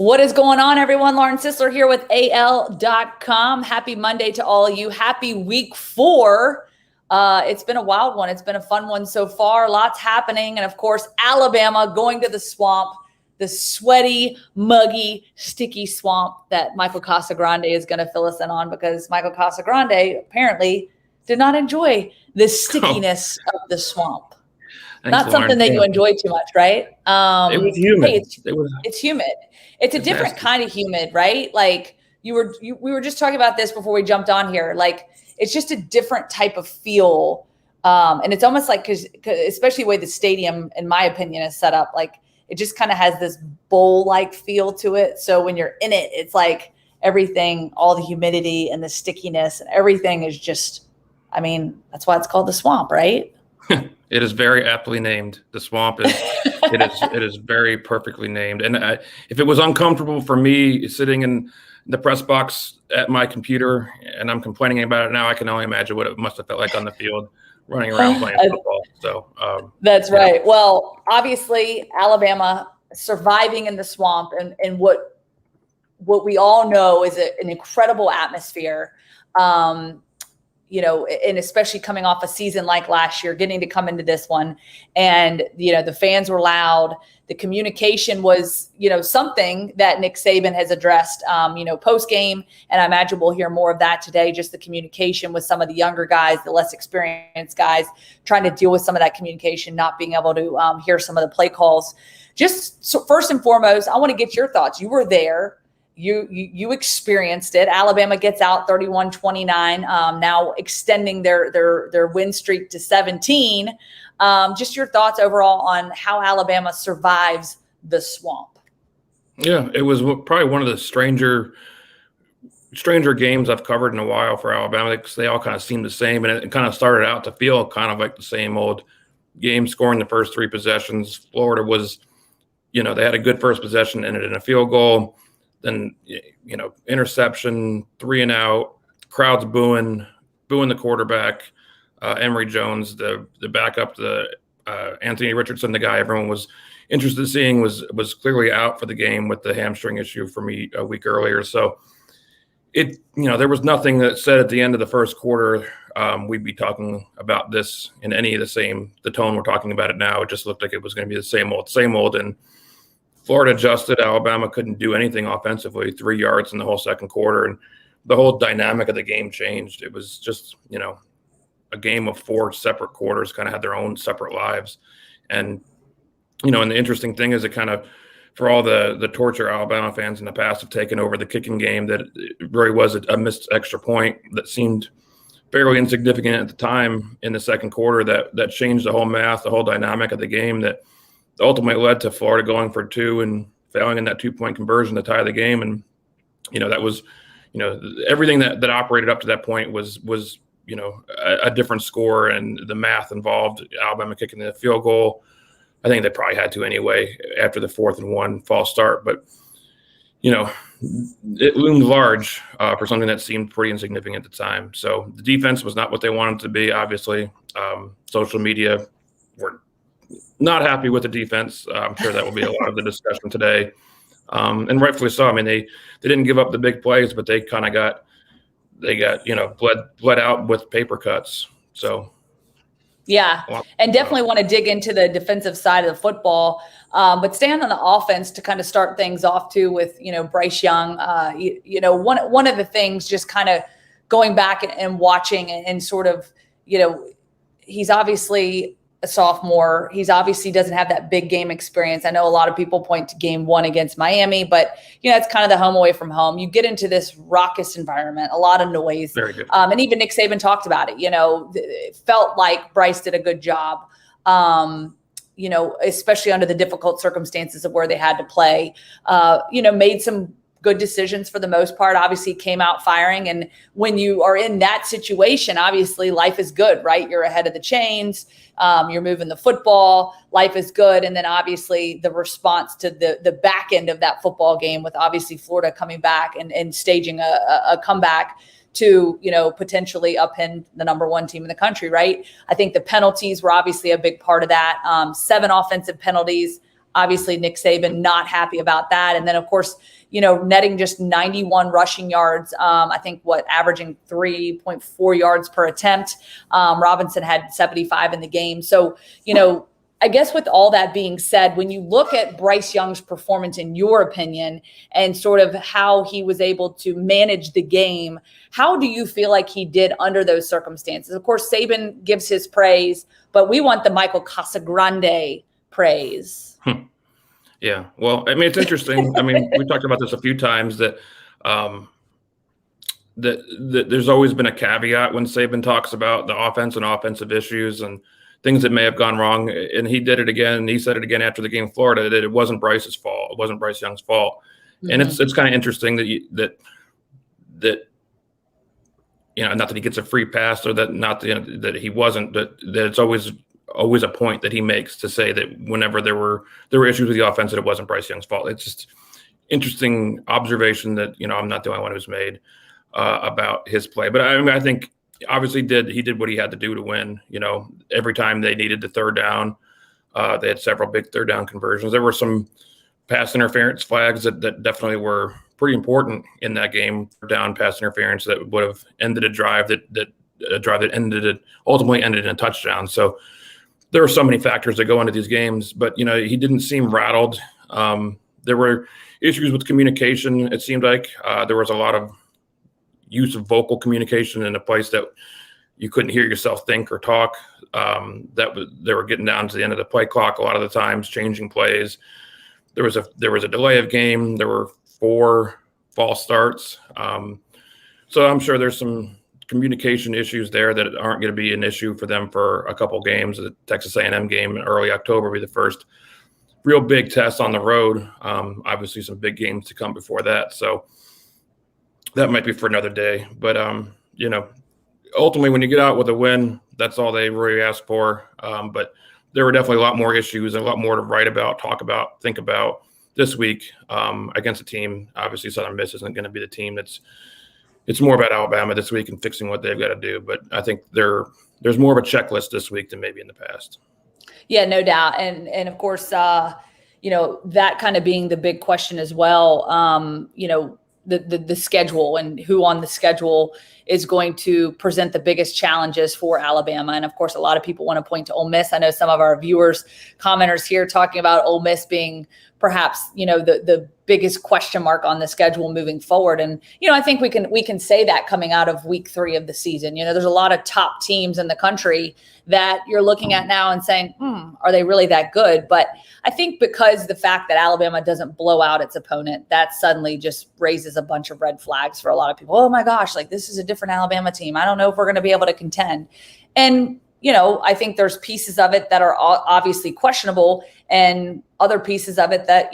What is going on, everyone? Lauren Sisler here with AL.com. Happy Monday to all of you. Happy week 4. It's been a wild one. It's been a fun one so far. Lots happening. And of course, Alabama going to the swamp, the sweaty, muggy, sticky swamp that Michael Casagrande is going to fill us in on, because Michael Casagrande apparently did not enjoy the stickiness of the swamp. Thanks, Not something that you enjoy too much, right? It was humid. Hey, it's humid. It's a different kind of humid, right? Like we were just talking about this before we jumped on here. Like it's just a different type of feel. And it's almost like, cause especially the way the stadium, in my opinion, is set up, like it just kind of has this bowl-like feel to it. So when you're in it, it's like everything, all the humidity and the stickiness and everything is just, I mean, that's why it's called the swamp, right? It is very aptly named. The swamp is it is very perfectly named. And if it was uncomfortable for me sitting in the press box at my computer and I'm complaining about it now, I can only imagine what it must have felt like on the field running around playing football. So that's right. Well, obviously Alabama surviving in the swamp and what we all know is an incredible atmosphere. And especially coming off a season like last year, getting to come into this one, and, the fans were loud. The communication was, something that Nick Saban has addressed, post game. And I imagine we'll hear more of that today. Just the communication with some of the younger guys, the less experienced guys, trying to deal with some of that communication, not being able to hear some of the play calls. Just so first and foremost, I want to get your thoughts. You were there. You experienced it. Alabama gets out 31-29, now extending their win streak to 17. Just your thoughts overall on how Alabama survives the swamp. Yeah, it was probably one of the stranger games I've covered in a while for Alabama, because they all kind of seemed the same, and it kind of started out to feel kind of like the same old game, scoring the first 3 possessions. Florida was, they had a good first possession, ended in a field goal. Then, interception, 3 and out, crowd's booing the quarterback, Emory Jones, the backup, Anthony Richardson, the guy everyone was interested in seeing, was clearly out for the game with the hamstring issue for me a week earlier. So there was nothing that said at the end of the first quarter we'd be talking about this in any of the tone we're talking about it now. It just looked like it was going to be the same old, and Florida adjusted. Alabama couldn't do anything offensively, 3 yards in the whole second quarter, and the whole dynamic of the game changed. It was just, a game of 4 separate quarters, kind of had their own separate lives. And, and the interesting thing is, it kind of, for all the torture Alabama fans in the past have taken over the kicking game, that it really was a missed extra point that seemed fairly insignificant at the time in the second quarter that changed the whole math, the whole dynamic of the game, that ultimately led to Florida going for 2 and failing in that 2-point conversion to tie the game. And, that was, everything that operated up to that point was a different score, and the math involved Alabama kicking the field goal. I think they probably had to anyway after the 4th and 1 false start, but, it loomed large for something that seemed pretty insignificant at the time. So the defense was not what they wanted to be, obviously. Social media were not happy with the defense. I'm sure that will be a lot of the discussion today, and rightfully so. I mean, they didn't give up the big plays, but they kind of got bled out with paper cuts. So yeah, and definitely want to dig into the defensive side of the football, but staying on the offense to kind of start things off too with Bryce Young. One of the things, just kind of going back and watching and sort of he's obviously a sophomore. He's obviously doesn't have that big game experience. I know a lot of people point to game 1 against Miami, but it's kind of the home away from home. You get into this raucous environment, a lot of noise. Very good. And even Nick Saban talked about it. It felt like Bryce did a good job. Especially under the difficult circumstances of where they had to play. Made some good decisions for the most part. Obviously came out firing. And when you are in that situation, obviously life is good, right? You're ahead of the chains. You're moving the football. Life is good. And then obviously the response to the back end of that football game, with obviously Florida coming back and staging a comeback to, potentially upend the number 1 team in the country, right? I think the penalties were obviously a big part of that. 7 offensive penalties. Obviously, Nick Saban not happy about that. And then, of course, netting just 91 rushing yards, I think averaging 3.4 yards per attempt. Robinson had 75 in the game. So, I guess with all that being said, when you look at Bryce Young's performance, in your opinion, and sort of how he was able to manage the game, how do you feel like he did under those circumstances? Of course, Saban gives his praise, but we want the Michael Casagrande praise. Yeah. Well, I mean, it's interesting. I mean, we talked about this a few times that there's always been a caveat when Saban talks about the offense and offensive issues and things that may have gone wrong. And he did it again. And he said it again after the game in Florida, that it wasn't Bryce's fault. It wasn't Bryce Young's fault. Mm-hmm. And it's kind of interesting that not that he gets a free pass, or that that he wasn't, but that it's always a point that he makes to say that whenever there were issues with the offense, that it wasn't Bryce Young's fault. It's just interesting observation that I'm not the only one who's made about his play. But I mean, I think obviously he did what he had to do to win. Every time they needed the third down, they had several big third down conversions. There were some pass interference flags that definitely were pretty important in that game. Down pass interference that would have ended a drive that ultimately ended in a touchdown. So there are so many factors that go into these games, but he didn't seem rattled. There were issues with communication. It seemed like there was a lot of use of vocal communication in a place that you couldn't hear yourself think or talk. They were getting down to the end of the play clock a lot of the times, changing plays. There was a delay of game. There were 4 false starts. So I'm sure there's some communication issues there that aren't going to be an issue for them for a couple games. The Texas A&M game in early October will be the first real big test on the road. Obviously some big games to come before that. So that might be for another day. But, ultimately when you get out with a win, that's all they really ask for. But there were definitely a lot more issues and a lot more to write about, talk about, think about this week against a team. Obviously Southern Miss isn't going to be the team it's more about Alabama this week and fixing what they've got to do. But I think there's more of a checklist this week than maybe in the past. Yeah, no doubt. And of course, that kind of being the big question as well, the schedule and who on the schedule is going to present the biggest challenges for Alabama. And of course, a lot of people want to point to Ole Miss. I know some of our viewers, commenters here talking about Ole Miss being perhaps, the biggest question mark on the schedule moving forward. And, I think we can say that coming out of week 3 of the season. There's a lot of top teams in the country that you're looking at now and saying, are they really that good? But I think because the fact that Alabama doesn't blow out its opponent, that suddenly just raises a bunch of red flags for a lot of people. Oh my gosh, this is a different Alabama team. I don't know if we're going to be able to contend. And I think there's pieces of it that are obviously questionable, and other pieces of it that,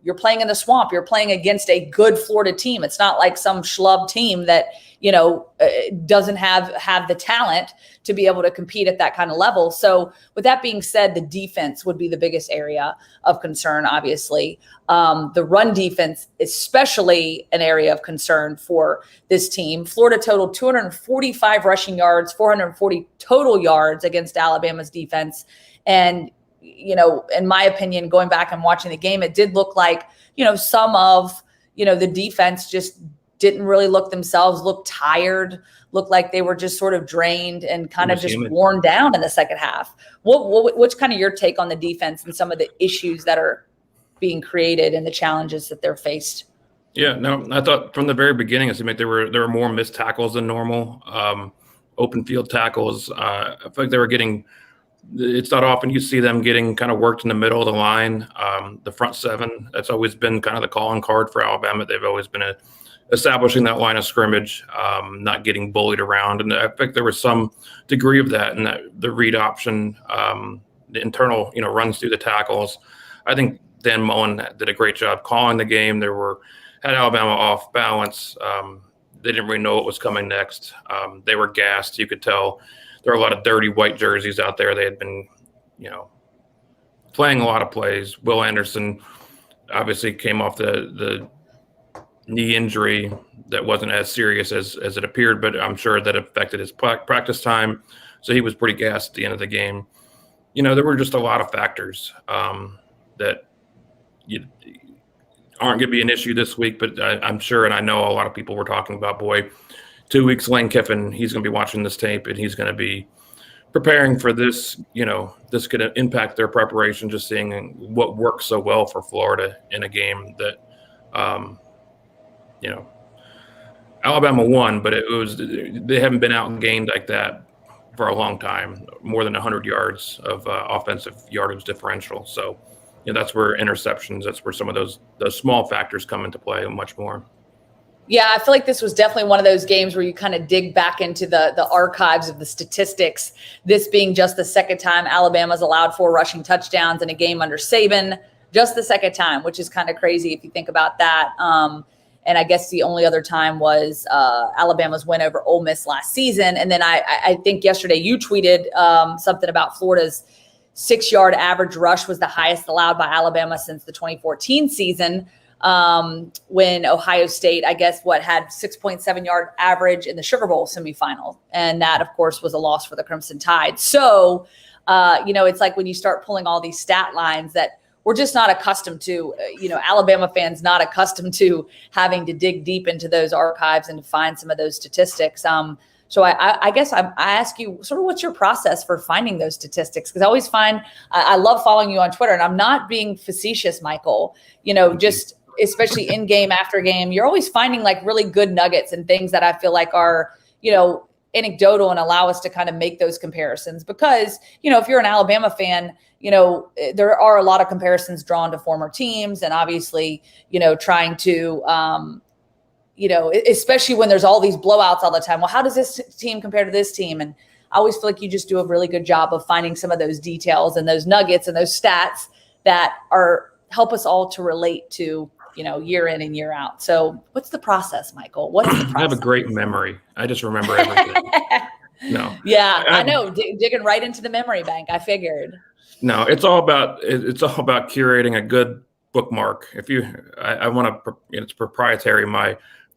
you're playing in the swamp. You're playing against a good Florida team. It's not like some schlub team that, doesn't have the talent to be able to compete at that kind of level. So with that being said, the defense would be the biggest area of concern, obviously. The run defense, especially an area of concern for this team. Florida totaled 245 rushing yards, 440 total yards against Alabama's defense. And in my opinion, going back and watching the game, it did look like, some of, the defense just didn't really look tired, looked like they were just sort of drained and kind of just worn down in the second half. What's kind of your take on the defense and some of the issues that are being created and the challenges that they're faced? Yeah, no, I thought from the very beginning, it seemed like there were more missed tackles than normal, open field tackles. I feel like they were getting. It's not often you see them getting kind of worked in the middle of the line. The front 7, that's always been kind of the calling card for Alabama. They've always been establishing that line of scrimmage, not getting bullied around. And I think there was some degree of that in that the read option, the internal, runs through the tackles. I think Dan Mullen did a great job calling the game. Had Alabama off balance. They didn't really know what was coming next. They were gassed. You could tell. There are a lot of dirty white jerseys out there. They had been, playing a lot of plays. Will Anderson obviously came off the knee injury that wasn't as serious as it appeared, but I'm sure that affected his practice time. So he was pretty gassed at the end of the game. There were just a lot of factors. that you aren't going to be an issue this week. But I'm sure, and I know a lot of people were talking about, boy, 2 weeks, Lane Kiffin, he's going to be watching this tape and he's going to be preparing for this. This could impact their preparation, just seeing what works so well for Florida in a game that, Alabama won, but they haven't been outgained like that for a long time, more than 100 yards of offensive yardage differential. So, that's where interceptions, that's where some of those small factors come into play and much more. Yeah, I feel like this was definitely one of those games where you kind of dig back into the archives of the statistics, this being just the second time Alabama's allowed 4 rushing touchdowns in a game under Saban, just the second time, which is kind of crazy if you think about that. And I guess the only other time was Alabama's win over Ole Miss last season. And then I think yesterday you tweeted something about Florida's 6-yard average rush was the highest allowed by Alabama since the 2014 season, when Ohio State, I guess, had 6.7-yard average in the Sugar Bowl semifinal. And that, of course, was a loss for the Crimson Tide. So, it's like when you start pulling all these stat lines that we're just not accustomed to, Alabama fans not accustomed to having to dig deep into those archives and to find some of those statistics. So I guess I ask you sort of what's your process for finding those statistics? Because I always find I love following you on Twitter, and I'm not being facetious, Michael, just especially in game after game, you're always finding like really good nuggets and things that I feel like are, anecdotal and allow us to kind of make those comparisons. Because, if you're an Alabama fan, there are a lot of comparisons drawn to former teams, and obviously, trying to, especially when there's all these blowouts all the time. Well, how does this team compare to this team? And I always feel like you just do a really good job of finding some of those details and those nuggets and those stats that help us all to relate to, year in and year out. So what's the process, Michael? What's the process? I have a great memory. I just remember everything. No. Yeah, I know. Digging right into the memory bank. I figured. No, it's all about curating a good bookmark. I want to, it's proprietary.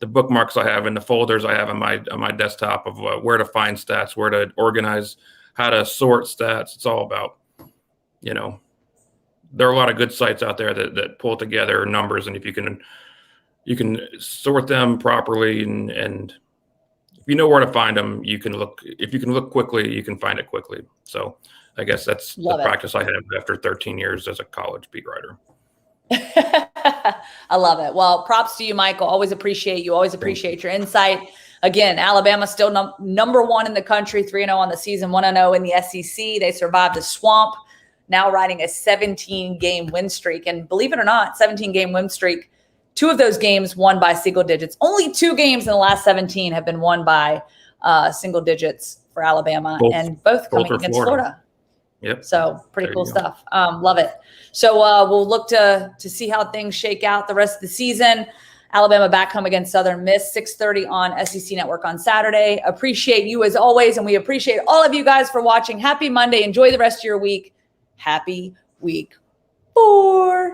The bookmarks I have and the folders I have on my desktop of where to find stats, where to organize, how to sort stats. It's all about, there are a lot of good sites out there that pull together numbers, and if you can sort them properly, and if you know where to find them, you can look. If you can look quickly, you can find it quickly. So I guess that's the practice I have after 13 years as a college beat writer. I love it. Well, props to you, Michael. Always appreciate you. Always appreciate your insight. Again, Alabama still number 1 in the country, 3-0 on the season, 1-0 in the SEC. They survived a swamp, now riding a 17-game win streak. And believe it or not, 17-game win streak, 2 of those games won by single digits. Only 2 games in the last 17 have been won by single digits for Alabama, and both coming against Florida. Yep. So pretty cool stuff. Love it. So we'll look to see how things shake out the rest of the season. Alabama back home against Southern Miss, 6:30 on SEC Network on Saturday. Appreciate you as always, and we appreciate all of you guys for watching. Happy Monday. Enjoy the rest of your week. Happy week 4.